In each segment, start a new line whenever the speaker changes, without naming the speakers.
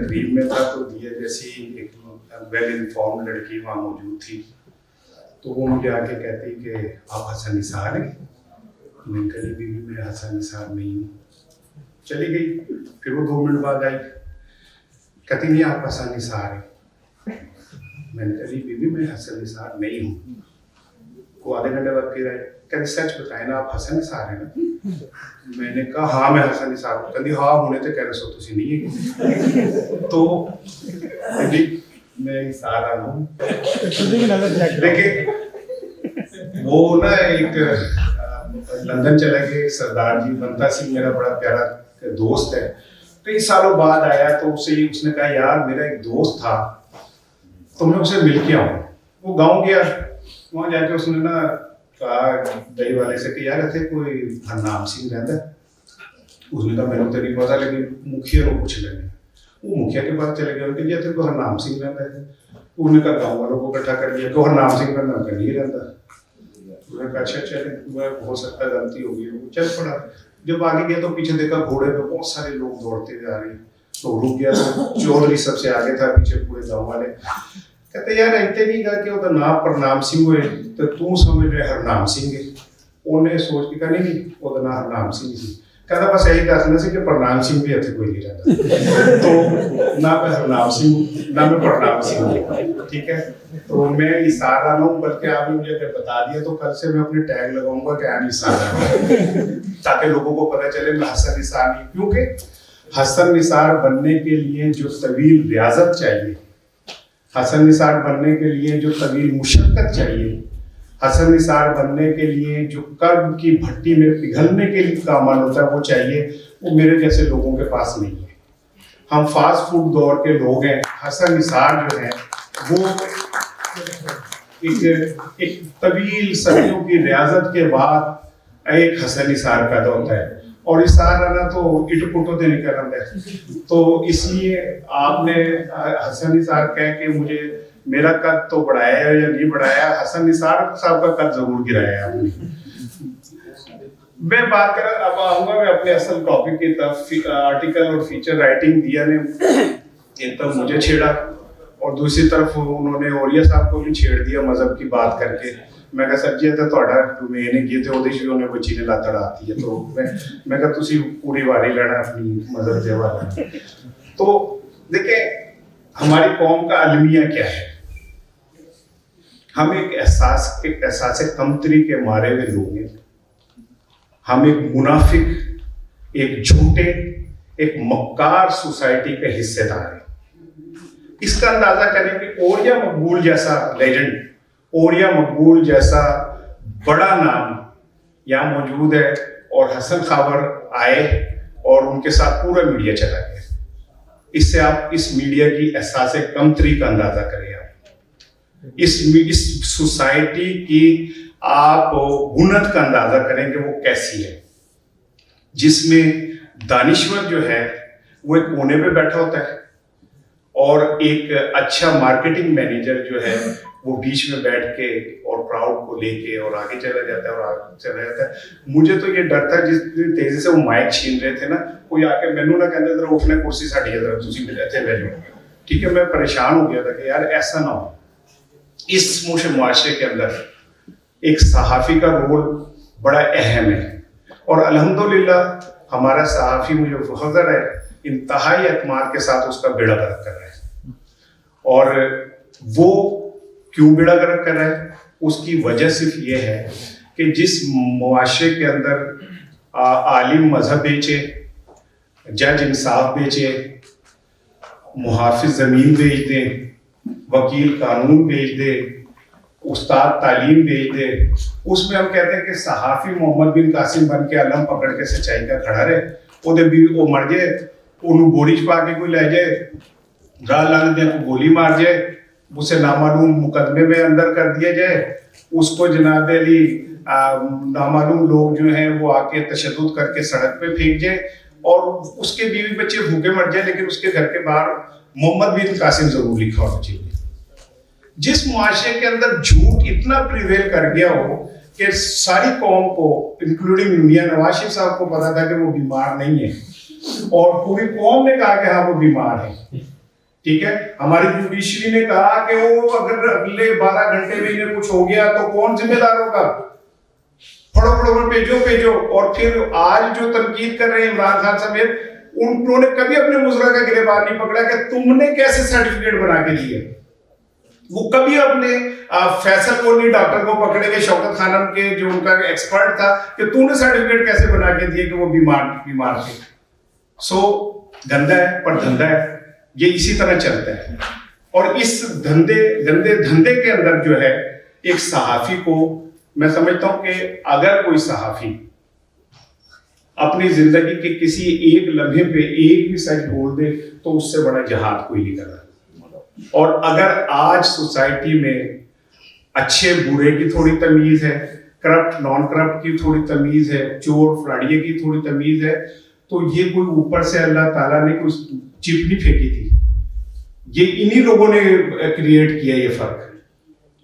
तकरीब में था तो दिया जैसी एक वेल इन्फॉर्म लड़की वहाँ मौजूद थी, तो वो मुझे आके कहती कि आप हसन निसार हैं। मैंने कहा बीवी मैं हसन निसार नहीं हूँ। चली गई। फिर वो 2 मिनट बाद आई, कहती नहीं आप हसन निसार हैं। मैंने कहा बीवी मैं हसन निसार नहीं हूँ। वो आधे घंटे बाद फिर आए, कहती सच बताए ना आप हसन निसार हैं ना। मैंने कहा हाँ मैं हसन निसार हूँ। कहती हाँ होने तो कह रहे सो तुसी नहीं है। तो मैं निसार आ हूँ। देखिए वो ना एक लंदन चले गए सरदार जी, बंता सिंह मेरा बड़ा प्यारा दोस्त है। कई सालों बाद आया तो उसने कहा यार मेरा एक दोस्त था तो मैं उसे मिल के आऊँ। वो गाँव गया, वहाँ जाके उसने ना कहा दही वाले से कि यार ऐसे कोई हरनाम सिंह रहता है। उसने कहा मैंने तो नहीं पता, लेकिन मुखिया को पूछ लेंगे। वो मुखिया के पास चले गए, उनके जी ऐसे कोई हरनाम सिंह रहता है। उन्होंने कहा गाँव वालों को इकट्ठा कर लिया कि हरनाम सिंह का नाम नहीं रहता। उन्होंने कहा अच्छा चले, हो सकता है गलती होगी। वो चल पड़ा। जब आगे गया तो पीछे देखा घोड़े पे बहुत सारे लोग दौड़ते हुए आ रहे हैं, तो रुक गया। तो चौधरी सबसे आगे था, पीछे पूरे गाँव वाले। कहते यार इतने नहीं गा कि ਉਹਦਾ नाम प्रणाम सिंह होए तो तू समझ रहे हरनाम सिंह है। ਉਹਨੇ सोच के कहा नहीं ਉਹਦਾ नाम हरनाम सिंह ਸੀ। कहता बस यही दसना सी कि प्रणाम सिंह भी इतने कोई नहीं रहता। तो ना मैं हरनाम सिंह ना मैं प्रणाम सिंह, ठीक है। तो मैं इशारा ना हूँ, बल्कि आपने मुझे अगर बता दिया तो कल से मैं अपने टैग लगाऊंगा कि आई इशारा, ताकि लोगों को पता चले मैं हसन निसार नहीं। क्योंकि हसन निसार बनने के लिए जो तवील रियाजत चाहिए, हसन निसार बनने के लिए जो तवील मुशक्कत चाहिए, हसन निसार बनने के लिए जो कर्ब की भट्टी में पिघलने के लिए काम होता है वो चाहिए, वो मेरे जैसे लोगों के पास नहीं है। हम फास्ट फूड दौर के लोग हैं। हसन निसार जो है वो एक तवील सदियों की रियाजत के बाद एक हसन निसार पैदा होता है, और इशार आना तो इट पुटो से निकल आता है। तो इसलिए आपने हसन निसार कह के मुझे मेरा कद तो बढ़ाया है या नहीं बढ़ाया, हसन निसार साहब का कद जरूर गिराया है आपने। मैं बात कर अब आऊंगा मैं अपने असल टॉपिक की तरफ। आर्टिकल और फीचर राइटिंग दिया ने एक तरफ मुझे छेड़ा और दूसरी तरफ उन्होंने ओरिया साहब को भी छेड़ दिया मजहब की बात करके। मैं कहा सर जी तो ਤੁਹਾਡਾ डोमेन है ये तो ਉਹਦੇ ਵੀ ਉਹਨੇ ਕੋਈ ਚੀਜ਼ ਲੱਤ ਅੜਾਤੀ है। तो मैं कहा ਤੁਸੀਂ पूरी वारी लेना अपनी मजहब के हवाले। तो देखें हमारी कौम का अलमिया क्या है। हम एक एहसास कमतरी के मारे हुए लोग हैं। हम एक मुनाफिक, एक झूठे, एक मक्कार सोसाइटी के हिस्सेदार हैं। इसका अंदाजा करें कि ओरिया मकबूल जैसा लेजेंड, ओरिया मकबूल जैसा बड़ा नाम यहाँ मौजूद है और हसन खाबर आए और उनके साथ पूरा मीडिया चला गया। इससे आप इस मीडिया की एहसास कमतरी का अंदाजा करें। आप इस सोसाइटी की आप गुनत का अंदाजा करें कि वो कैसी है, जिसमें दानिश्वर जो है वो एक कोने पे बैठा होता है और एक अच्छा मार्केटिंग मैनेजर जो है वो बीच में बैठ के और क्राउड को लेके और आगे चला जाता है और आगे चला जाता है। मुझे तो ये डर था जितनी तेजी से वो माइक छीन रहे थे ना, कोई आके मैनू ना कहते जरा उठने कुर्सी साड़ी जरा तुसी इत्थे बैठ जाओ, ठीक है। मैं परेशान हो गया था कि यार ऐसा ना हो। इस मुआशरे के अंदर एक सहाफ़ी का रोल बड़ा अहम है और अल्हम्दुलिल्लाह हमारा सहाफ़ी, मुझे फख्र है, इंतहाई एतमाद के साथ उसका बेड़ा गर्क कर रहा है। और वो क्यों बेड़ा गर्क कर रहा है, उसकी वजह सिर्फ ये है कि जिस मुआशरे के अंदर आलिम मजहब बेचे, जज इंसाफ बेचे, मुहाफिज ज़मीन बेच दे, वकील कानून बेच दे, उस्ताद तालीम बेच दे, उसमें हम कहते हैं कि सहाफ़ी मोहम्मद बिन कासिम बन के अलम पकड़ के सच्चाई का खड़ा रहे, ਉਹਦੇ ਵੀ ਉਹ मर जाए, ਉਹਨੂੰ बोरी च पा के कोई ले जाए, गाल लाने दे को गोली मार जाए, उसे नामालूम मुकदमे में अंदर कर दिया जाए, उसको जनाब अली नामालूम लोग जो हैं वो आके तशद्दुद करके सड़क पे फेंक जाए और उसके बीवी बच्चे भूखे मर जाए, लेकिन उसके घर के बाहर मोहम्मद बिन कासिम जरूर लिखा होना चाहिए। जिस मुआशरे के अंदर झूठ इतना प्रिवेल कर गया हो कि सारी कौम को इंक्लूडिंग मियां नवाज शरीफ साहब को पता था कि वो बीमार नहीं है और पूरी कौम ने कहा कि हाँ वो बीमार है, ठीक है, हमारी जुडिशरी ने कहा कि वो अगर अगले 12 घंटे में इन्हें कुछ हो गया तो कौन जिम्मेदार होगा, फड़ो भेजो। और फिर आज जो तनकीद कर रहे हैं इमरान खान समेत, उन्होंने कभी अपने मुजरा का गिरबान नहीं पकड़ा कि तुमने कैसे सर्टिफिकेट बना के दिए। वो कभी अपने फैसल को नहीं, डॉक्टर को पकड़े के, शौकत खानम के जो उनका एक्सपर्ट था, कि तूने सर्टिफिकेट कैसे बना के दिए कि वो बीमार थे। सो गंदा है पर धंधा है, ये इसी तरह चलता है। और इस गंदे धंधे के अंदर जो है, एक सहाफी को मैं समझता हूं कि अगर कोई सहाफी अपनी जिंदगी के किसी एक लम्हे पे एक भी सच बोल दे तो उससे बड़ा जहाद कोई नहीं कर रहा। और अगर आज सोसाइटी में अच्छे बुरे की थोड़ी तमीज है, करप्ट नॉन करप्ट की थोड़ी तमीज है, चोर फलाड़िए की थोड़ी तमीज है, तो ये कोई ऊपर से अल्लाह ताला ने कुछ चिप नहीं फेंकी थी, ये इन्हीं लोगों ने क्रिएट किया ये फर्क।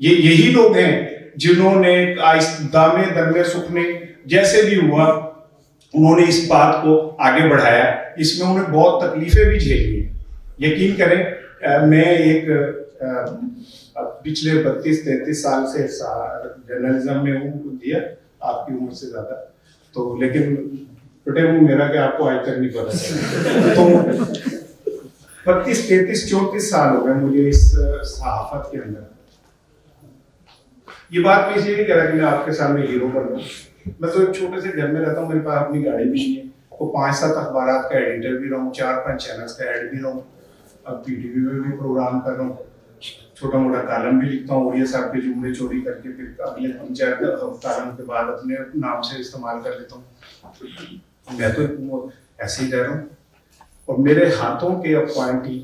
ये यही लोग हैं जिन्होंने दामे दरमे सुखने जैसे भी हुआ उन्होंने इस बात को आगे बढ़ाया। इसमें उन्हें बहुत तकलीफें भी झेली हैं। यकीन करें, मैं एक पिछले 32-33 साल से जर्नलिज्म में हूँ, दिया आपकी उम्र से ज्यादा, तो लेकिन टुटे हूँ मेरा कि आपको आज तक नहीं पता। तो 32-33-34 साल हो गए मुझे इस सहाफत के अंदर। ये बात मैं इसलिए नहीं कह रहा कि मैं आपके सामने हीरो बन रहा हूँ। मैं तो एक छोटे से घर में रहता हूँ, मेरे पास अपनी गाड़ी भी नहीं है, तो 5-7 अखबारात का एडिटर भी रहा हूँ, 4-5 चैनल्स का एड भी रहा हूँ, अब पीटीवी में भी प्रोग्राम कर रहा हूँ, छोटा मोटा कालम भी लिखता हूँ, उड़िया साहब के जुमले चोरी करके फिर अगले 3-4 कालम के बाद अपने नाम से इस्तेमाल कर लेता हूँ। मैं तो ऐसे ही रह रहा हूँ। और मेरे हाथों के अपॉइंटी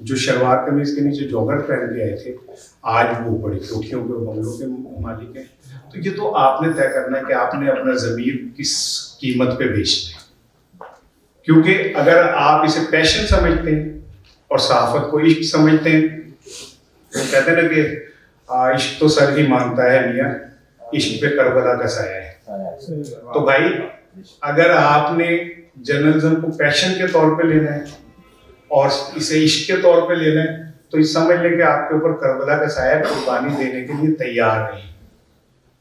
जो शलवार कमीज के नीचे जॉगर पहन के आए थे, आज वो बड़ी कोठियों के बंगलों के मालिक हैं। तो ये तो आपने तय करना है कि आपने अपना ज़मीर किस कीमत पे बेचना है। क्योंकि अगर आप इसे पैशन समझते हैं और सहाफत को इश्क समझते हैं, तो कहते हैं ना कि इश्क तो सर ही मांगता है मियाँ, इश्क पे करबला का साया है। तो भाई अगर आपने जर्नलिज्म को पैशन के तौर पे लेना है और इसे इश्क के तौर पे लेना है, तो इस समझ लें कि आपके ऊपर करबला का साया कुर्बानी देने के लिए तैयार नहीं।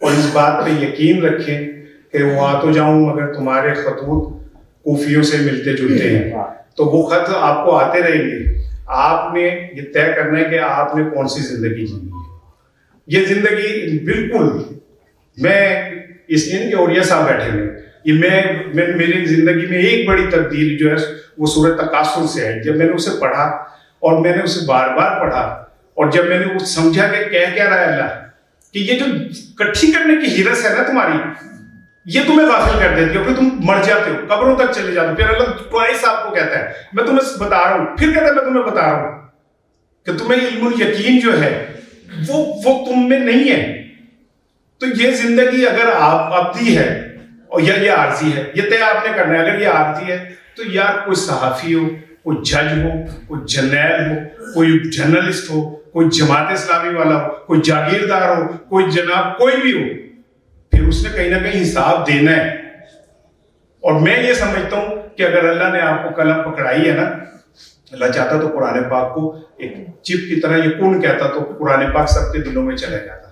और इस बात पे यकीन रखें कि वो आ तो जाऊं मगर तुम्हारे खतूत कूफियों से मिलते जुलते हैं, तो वो खत आपको आते रहेंगे। आपने ये तय करना है कि आपने कौन सी जिंदगी जीनी है। ये जिंदगी बिल्कुल, मैं इसलिए नहीं कि औरिया साहब बैठे हुए, ये मैं मेरी जिंदगी में एक बड़ी तब्दीली जो है वो सूरत तकासुर से है। जब मैंने उसे पढ़ा और मैंने उसे बार बार पढ़ा, और जब मैंने वो समझा कि कह क्या रहा है अल्लाह, कि ये जो इकट्ठी करने की हिरस है ना तुम्हारी, ये तुम्हें गाफिल कर देती है, फिर तुम मर जाते हो, कब्रों तक चले जाते हो। फिर अल्लाह ट्वाइस आपको कहता है मैं तुम्हें बता रहा हूं, फिर कहता है मैं तुम्हें बता रहा हूं कि तुम्हें इल्मुल यकीन जो है वो तुम में नहीं है। तो ये जिंदगी अगर आप अब्दी है और या ये आरजी है, ये तय आपने करना है। अगर ये आरजी है तो यार कोई सहाफी हो, कोई जज हो, कोई जर्नैल हो, कोई जर्नलिस्ट हो, कोई जमात इस्लामी वाला हो, कोई जागीरदार हो, कोई जनाब कोई भी हो, फिर उसने कहीं ना कहीं हिसाब देना है। और मैं ये समझता हूं कि अगर अल्लाह ने आपको कलम पकड़ाई है ना, अल्लाह चाहता तो कुरान पाक को एक चिप की तरह ये कौन कहता तो कुरान पाक सबके दिलों में चला जाता।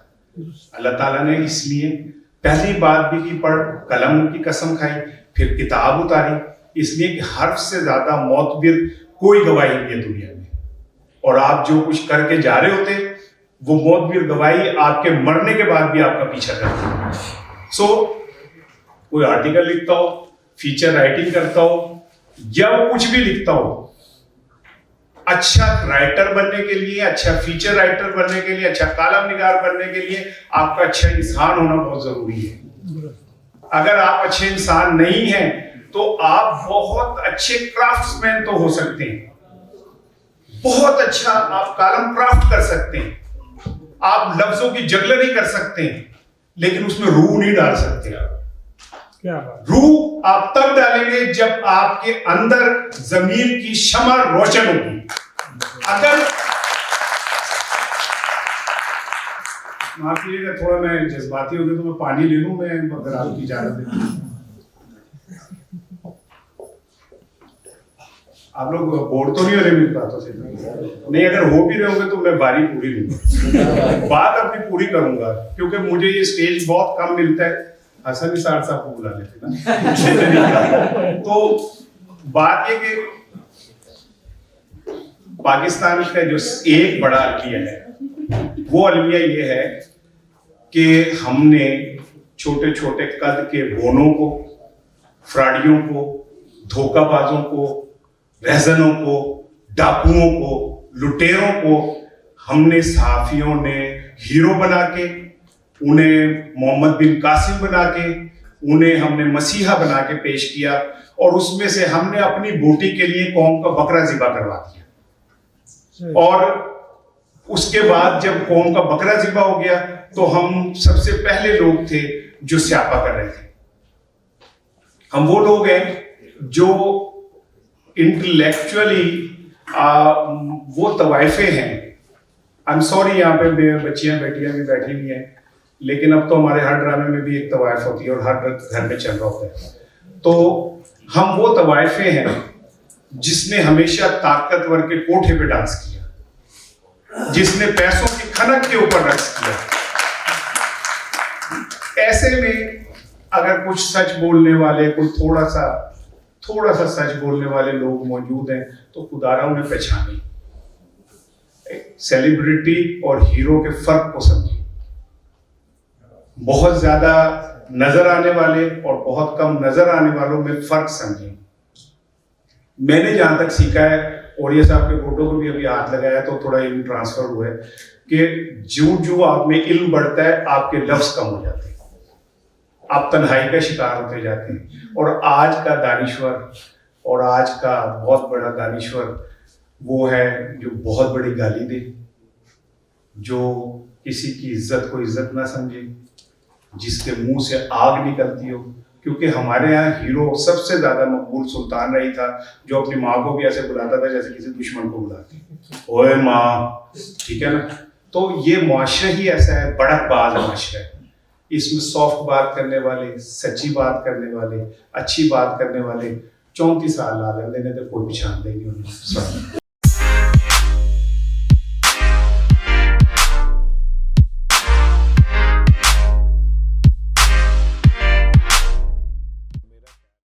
अल्लाह ताला ने इसलिए पहली बात भी की, पढ़ कलम की कसम खाई, फिर किताब उतारी, इसलिए कि हर्फ से ज्यादा मौतबिर कोई गवाही नहीं है दुनिया में। और आप जो कुछ करके जा रहे होते, वो मौतबिर गवाही आपके मरने के बाद भी आपका पीछा करती है। सो कोई आर्टिकल लिखता हो, फीचर राइटिंग करता हो, या वो कुछ भी लिखता हो, अच्छा राइटर बनने के लिए, अच्छा फीचर राइटर बनने के लिए, अच्छा कालम निगार बनने के लिए आपका अच्छा इंसान होना बहुत जरूरी है। अगर आप अच्छे इंसान नहीं हैं तो आप बहुत अच्छे क्राफ्ट्समैन तो हो सकते हैं, बहुत अच्छा आप कालम क्राफ्ट कर सकते हैं, आप लफ्जों की जगलरी कर सकते हैं, लेकिन उसमें रूह नहीं डाल सकते। क्या रूह आप तब डालेंगे जब आपके अंदर जमीर की शमा रोशन होगी। अगर माफ कीजिएगा, थोड़ा मैं जज्बाती हो गया तो मैं पानी ले लूं, मैं अगर आपकी इजाजत दें। आप लोग बोर तो नहीं हो रहे मेरी बातों से? नहीं, अगर हो भी रहे होंगे तो मैं बारी पूरी लूंगा, बात अपनी पूरी करूंगा, क्योंकि मुझे ये स्टेज बहुत कम मिलता है। हसन निसार साहब को बुला लेते ना। तो बात ये कि पाकिस्तान का जो एक बड़ा अलमिया है, वो अलमिया ये है कि हमने छोटे छोटे कद के बोनों को, फ्राडियों को, धोखाबाजों को, रहजनों को, डाकुओं को, लुटेरों को हमने सहाफियों ने हीरो बना के, उन्हें मोहम्मद बिन कासिम बना के, उन्हें हमने मसीहा बना के पेश किया, और उसमें से हमने अपनी बोटी के लिए कौम का बकरा ज़िबा करवा दिया। और उसके बाद जब कौम का बकरा ज़िबा हो गया तो हम सबसे पहले लोग थे जो स्यापा कर रहे थे। हम वो लोग हैं जो इंटेलेक्चुअली वो तवाइफे हैं। आई एम सॉरी, यहाँ पे बच्चियां बेटियां भी बैठी हुई हैं, लेकिन अब तो हमारे हर ड्रामे में भी एक तवाइफ होती है और हर घर में चल रहा होता है। तो हम वो तवाइफे हैं जिसने हमेशा ताकतवर के कोठे पे डांस किया, जिसने पैसों की खनक के ऊपर रक्स किया। ऐसे में अगर कुछ सच बोलने वाले, कोई थोड़ा सा सच बोलने वाले लोग मौजूद हैं तो खुदारा उन्हें पहचाने, सेलिब्रिटी और हीरो के फर्क को समझे। बहुत ज्यादा नजर आने वाले और बहुत कम नजर आने वालों में फर्क समझे। मैंने जहां तक सीखा है, और ये साहब के फोटो को भी अभी हाथ लगाया तो थोड़ा इल्म ट्रांसफर हुआ है कि जो आप में इल्म बढ़ता है आपके लफ्ज कम हो जाते हैं, आप तन्हाई का शिकार होते जाते हैं। और आज का दानिश्वर और आज का बहुत बड़ा दानिश्वर वो है जो बहुत बड़ी गाली दे, जो किसी की इज्जत को इज्जत ना समझे, जिसके मुंह से आग निकलती हो। क्योंकि हमारे यहाँ हीरो सबसे ज्यादा मकबूल सुल्तान रही था, जो अपनी माँ को भी ऐसे बुलाता था जैसे किसी दुश्मन को बुलाती, ओए माँ, ठीक है ना। तो ये मुआशरा ही ऐसा है, बड़कबाज मुआशरा है। इसमें सॉफ्ट बात करने वाले, सच्ची बात करने वाले, अच्छी बात करने वाले 34 साल ला लेंगे तो कोई पहचान देंगे उन्हें।